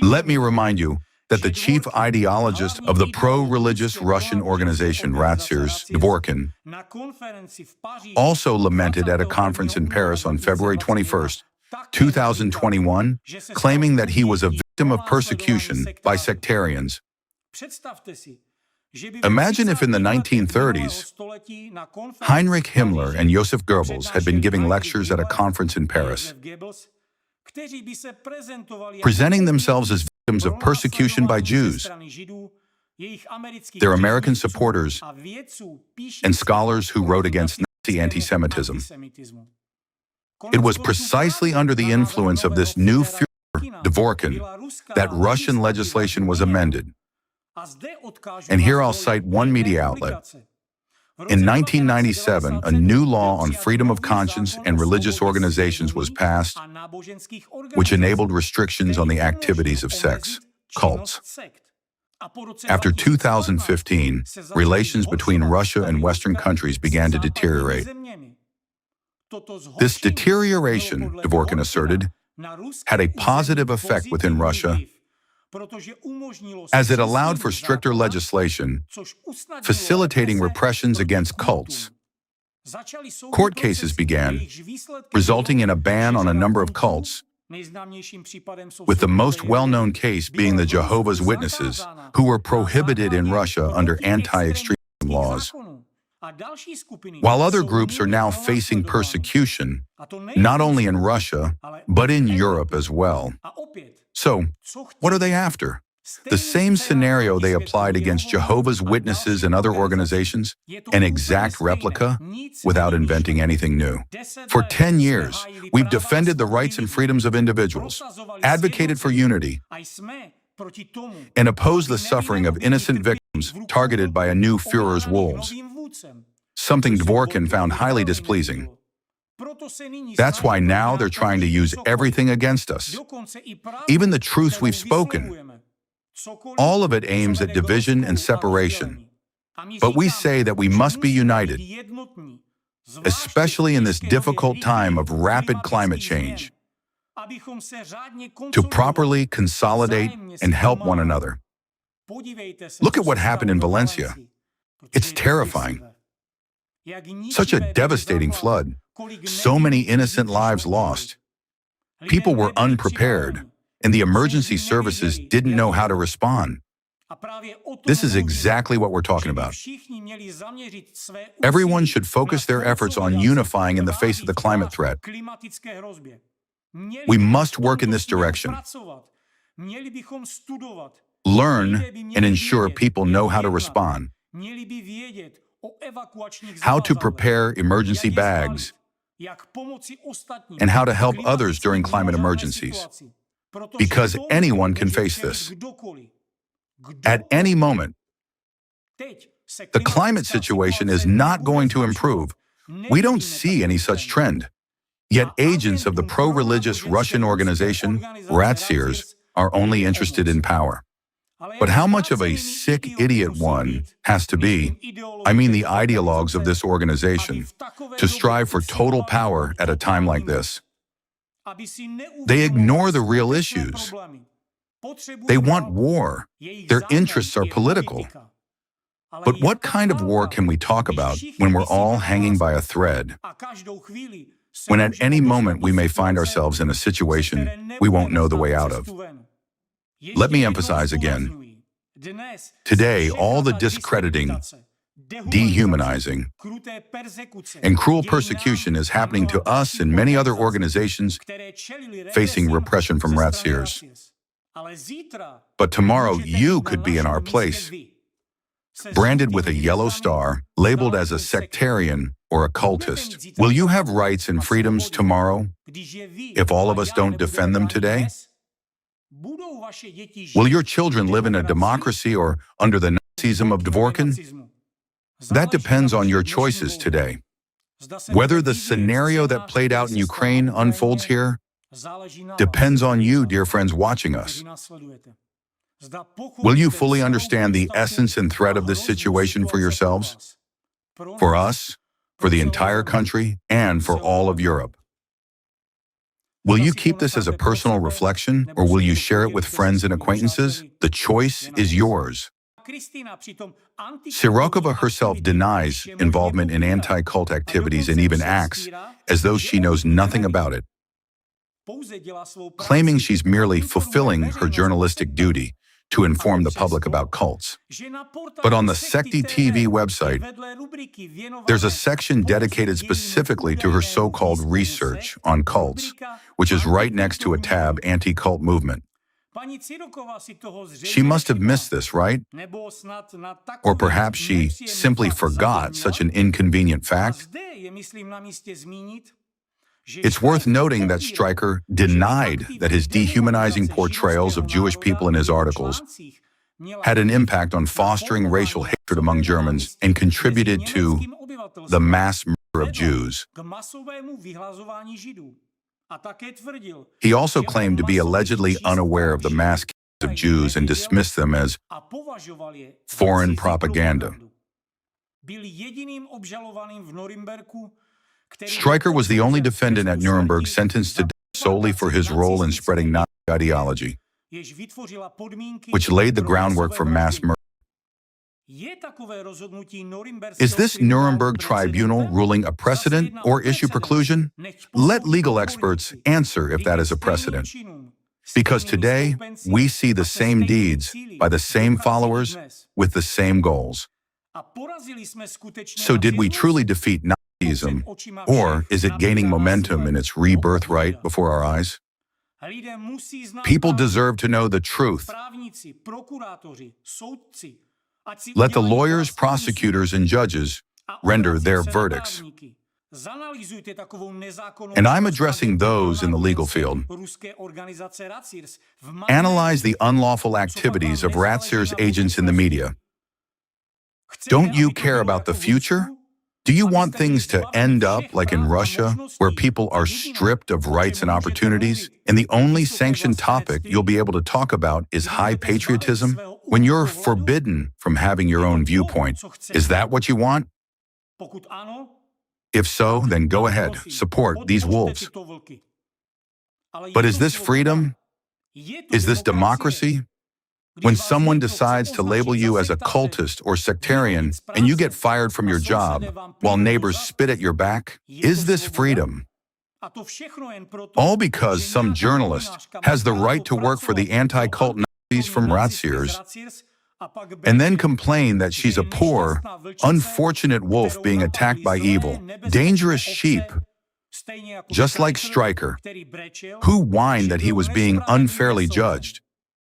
Let me remind you that the chief ideologist of the pro-religious Russian organization Ratsirs, Dvorkin, also lamented at a conference in Paris on February 21st, 2021, claiming that he was a victim of persecution by sectarians. Imagine if in the 1930s, Heinrich Himmler and Joseph Goebbels had been giving lectures at a conference in Paris, presenting themselves as victims of persecution by Jews, their American supporters, and scholars who wrote against Nazi anti-Semitism. It was precisely under the influence of this new Führer, Dvorkin, that Russian legislation was amended. And here I'll cite one media outlet. In 1997, a new law on freedom of conscience and religious organizations was passed, which enabled restrictions on the activities of sects, cults. After 2015, relations between Russia and Western countries began to deteriorate. This deterioration, Dvorkin asserted, had a positive effect within Russia, as it allowed for stricter legislation, facilitating repressions against cults. Court cases began, resulting in a ban on a number of cults, with the most well-known case being the Jehovah's Witnesses, who were prohibited in Russia under anti-extremism laws. While other groups are now facing persecution, not only in Russia, but in Europe as well. So, what are they after? The same scenario they applied against Jehovah's Witnesses and other organizations, an exact replica, without inventing anything new. For 10 years, we've defended the rights and freedoms of individuals, advocated for unity, and opposed the suffering of innocent victims targeted by a new Führer's wolves, something Dvorkin found highly displeasing. That's why now they're trying to use everything against us, even the truths we've spoken. All of it aims at division and separation. But we say that we must be united, especially in this difficult time of rapid climate change, to properly consolidate and help one another. Look at what happened in Valencia. It's terrifying. Such a devastating flood. So many innocent lives lost. People were unprepared, and the emergency services didn't know how to respond. This is exactly what we're talking about. Everyone should focus their efforts on unifying in the face of the climate threat. We must work in this direction. Learn and ensure people know how to respond, how to prepare emergency bags, and how to help others during climate emergencies. Because anyone can face this. At any moment, the climate situation is not going to improve. We don't see any such trend. Yet agents of the pro-religious Russian organization, Ratsirs, are only interested in power. But how much of a sick idiot one has to be, I mean the ideologues of this organization, to strive for total power at a time like this? They ignore the real issues. They want war. Their interests are political. But what kind of war can we talk about when we're all hanging by a thread? When at any moment we may find ourselves in a situation we won't know the way out of. Let me emphasize again. Today, all the discrediting, dehumanizing, and cruel persecution is happening to us and many other organizations facing repression from Ratsirs. But tomorrow, you could be in our place, branded with a yellow star, labeled as a sectarian or a cultist. Will you have rights and freedoms tomorrow if all of us don't defend them today? Will your children live in a democracy or under the Nazism of Dvorkin? That depends on your choices today. Whether the scenario that played out in Ukraine unfolds here depends on you, dear friends watching us. Will you fully understand the essence and threat of this situation for yourselves, for us, for the entire country, and for all of Europe? Will you keep this as a personal reflection, or will you share it with friends and acquaintances? The choice is yours. Sirokova herself denies involvement in anti-cult activities and even acts as though she knows nothing about it, claiming she's merely fulfilling her journalistic duty to inform the public about cults. But on the Sekti TV website, there's a section dedicated specifically to her so-called research on cults, which is right next to a tab Anti-Cult Movement. She must have missed this, right? Or perhaps she simply forgot such an inconvenient fact. It's worth noting that Stryker denied that his dehumanizing portrayals of Jewish people in his articles had an impact on fostering racial hatred among Germans and contributed to the mass murder of Jews. He also claimed to be allegedly unaware of the mass killings of Jews and dismissed them as foreign propaganda. Stryker was the only defendant at Nuremberg sentenced to death solely for his role in spreading Nazi ideology, which laid the groundwork for mass murder. Is this Nuremberg tribunal ruling a precedent or issue preclusion? Let legal experts answer if that is a precedent. Because today, we see the same deeds by the same followers with the same goals. So did we truly defeat Nazism, or is it gaining momentum in its rebirth right before our eyes? People deserve to know the truth. Let the lawyers, prosecutors, and judges render their verdicts. And I'm addressing those in the legal field. Analyze the unlawful activities of Ratsir's agents in the media. Don't you care about the future? Do you want things to end up like in Russia, where people are stripped of rights and opportunities, and the only sanctioned topic you'll be able to talk about is high patriotism, when you're forbidden from having your own viewpoint? Is that what you want? If so, then go ahead, support these wolves. But is this freedom? Is this democracy? When someone decides to label you as a cultist or sectarian and you get fired from your job while neighbors spit at your back, is this freedom? All because some journalist has the right to work for the anti-cult Nazis from Ratsirs and then complain that she's a poor, unfortunate wolf being attacked by evil, dangerous sheep, just like Stryker, who whined that he was being unfairly judged.